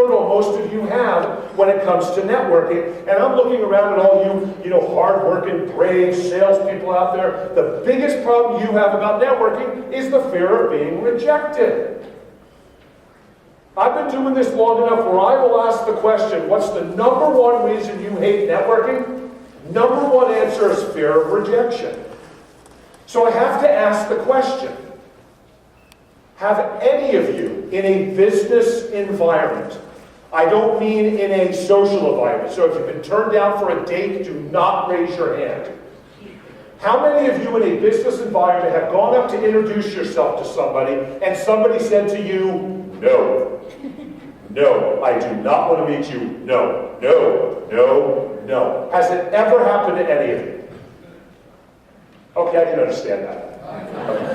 hurdle most of you have when it comes to networking. And I'm looking around at all you hard-working, brave salespeople out there. The biggest problem you have about networking is the fear of being rejected. I've been doing this long enough where I will ask the question, what's the number one reason you hate networking? Number one answer is fear of rejection. So I have to ask the question, have any of you in a business environment, I don't mean in a social environment, so if you've been turned down for a date, do not raise your hand. How many of you in a business environment have gone up to introduce yourself to somebody and somebody said to you, no, no, I do not want to meet you, no, no, no, no. Has it ever happened to any of you? Okay, I can understand that.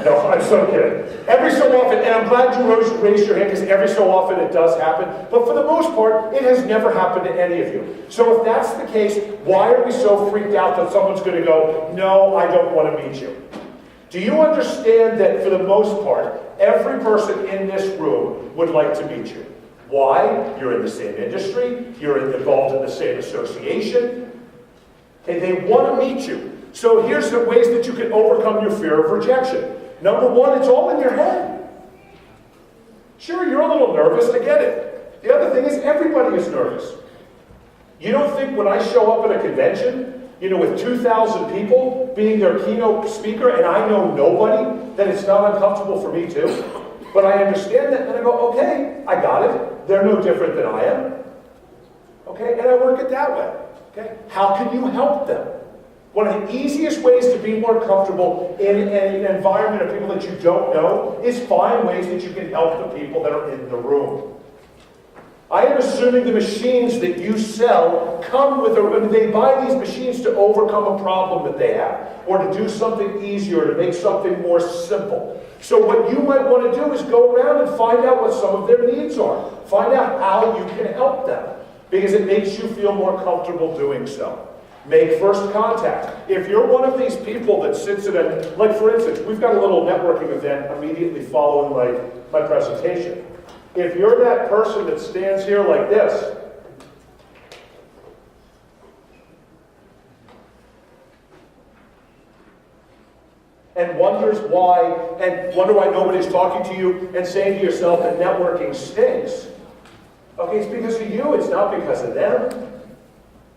No, I'm so kidding. Every so often, and I'm glad you raised your hand because every so often it does happen, but for the most part, it has never happened to any of you. So if that's the case, why are we so freaked out that someone's going to go, no, I don't want to meet you? Do you understand that for the most part, every person in this room would like to meet you? Why? You're in the same industry, you're involved in the same association, and they want to meet you. So here's the ways that you can overcome your fear of rejection. Number one, it's all in your head. Sure, you're a little nervous, I get it. The other thing is everybody is nervous. You don't think when I show up at a convention, with 2,000 people being their keynote speaker and I know nobody, that it's not uncomfortable for me too? But I understand that and I go, okay, I got it. They're no different than I am. Okay, and I work it that way. Okay, how can you help them? One of the easiest ways to be more comfortable in an environment of people that you don't know is find ways that you can help the people that are in the room. I am assuming the machines that you sell come with they buy these machines to overcome a problem that they have, or to do something easier, to make something more simple. So what you might want to do is go around and find out what some of their needs are. Find out how you can help them, because it makes you feel more comfortable doing so. Make first contact. If you're one of these people that sits at like for instance, we've got a little networking event immediately following my presentation. If you're that person that stands here like this, and wonders why, and wonder why nobody's talking to you, and saying to yourself that networking stinks, okay, it's because of you, it's not because of them.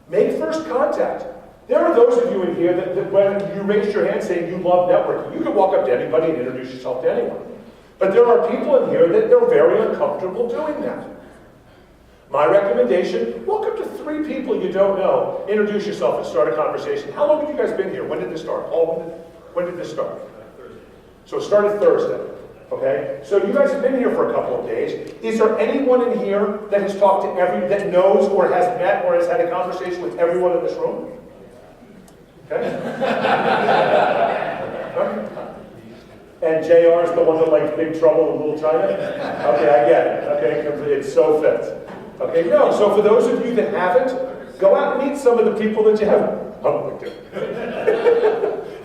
Make first contact. There are those of you in here that when you raised your hand saying you love networking, you can walk up to anybody and introduce yourself to anyone. But there are people in here that they're very uncomfortable doing that. My recommendation, walk up to 3 people you don't know, introduce yourself and start a conversation. How long have you guys been here? When did this start? When did this start? So it started Thursday. Okay? So you guys have been here for a couple of days. Is there anyone in here that has talked to that knows or has met or has had a conversation with everyone in this room? Okay? And JR is the one that likes Big Trouble in Little China? Okay, I get it. Okay, because it so fits. Okay, no. So for those of you that haven't, go out and meet some of the people that you haven't. Oh,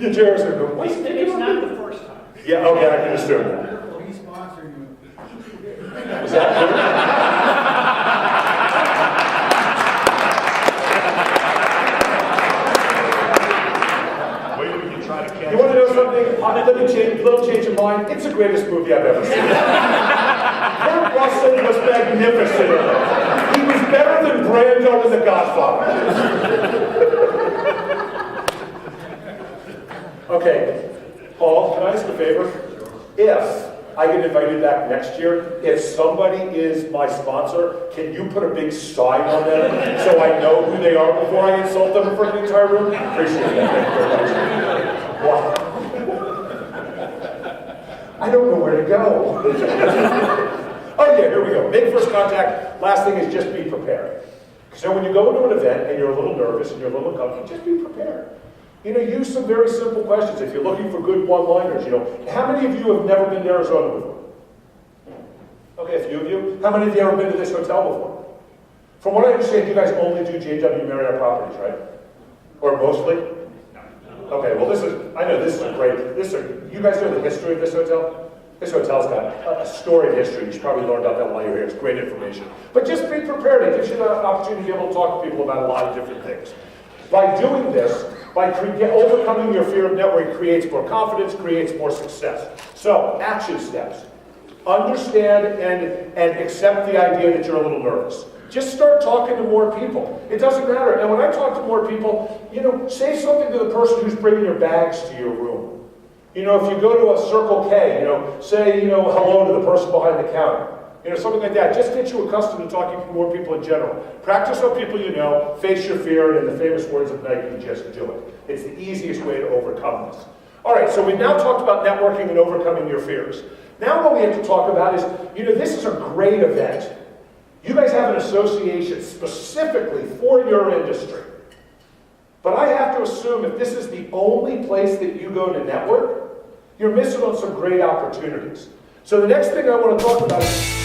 your JR's going to go, what's It's not the first time. Yeah, okay, I can assume that. We sponsor you. Is that true? Maybe we can try to catch. You want to know something? Let me change, little change of mind. It's the greatest movie I've ever seen. Kurt Russell was magnificent in it. He was better than Brando in The Godfather. Okay, Paul, can I ask a favor? If I get invited back next year, if somebody is my sponsor, can you put a big sign on them so I know who they are before I insult them in front of the entire room? Appreciate that. Thank you very much. Wow. I don't know where to go. Oh yeah, here we go. Make first contact. Last thing is just be prepared. So when you go into an event and you're a little nervous and you're a little uncomfortable, just be prepared. Use some very simple questions. If you're looking for good one-liners, how many of you have never been to Arizona before? Okay, a few of you. How many of you have ever been to this hotel before? From what I understand, you guys only do JW Marriott properties, right? Or mostly? Okay, well I know this is great. You guys know the history of this hotel? This hotel's got a storied history. You should probably learn about that while you're here. It's great information. But just be prepared. It gives you the opportunity to be able to talk to people about a lot of different things. By doing this, by overcoming your fear of networking, creates more confidence, creates more success. So, action steps. Understand and accept the idea that you're a little nervous. Just start talking to more people. It doesn't matter. And when I talk to more people, say something to the person who's bringing your bags to your room. If you go to a Circle K, say, hello to the person behind the counter. Something like that. Just get you accustomed to talking to more people in general. Practice with people you know, face your fear, and in the famous words of Nike, just do it. It's the easiest way to overcome this. All right, so we've now talked about networking and overcoming your fears. Now what we have to talk about is, this is a great event. You guys have an association specifically for your industry. But I have to assume if this is the only place that you go to network, you're missing on some great opportunities. So the next thing I want to talk about is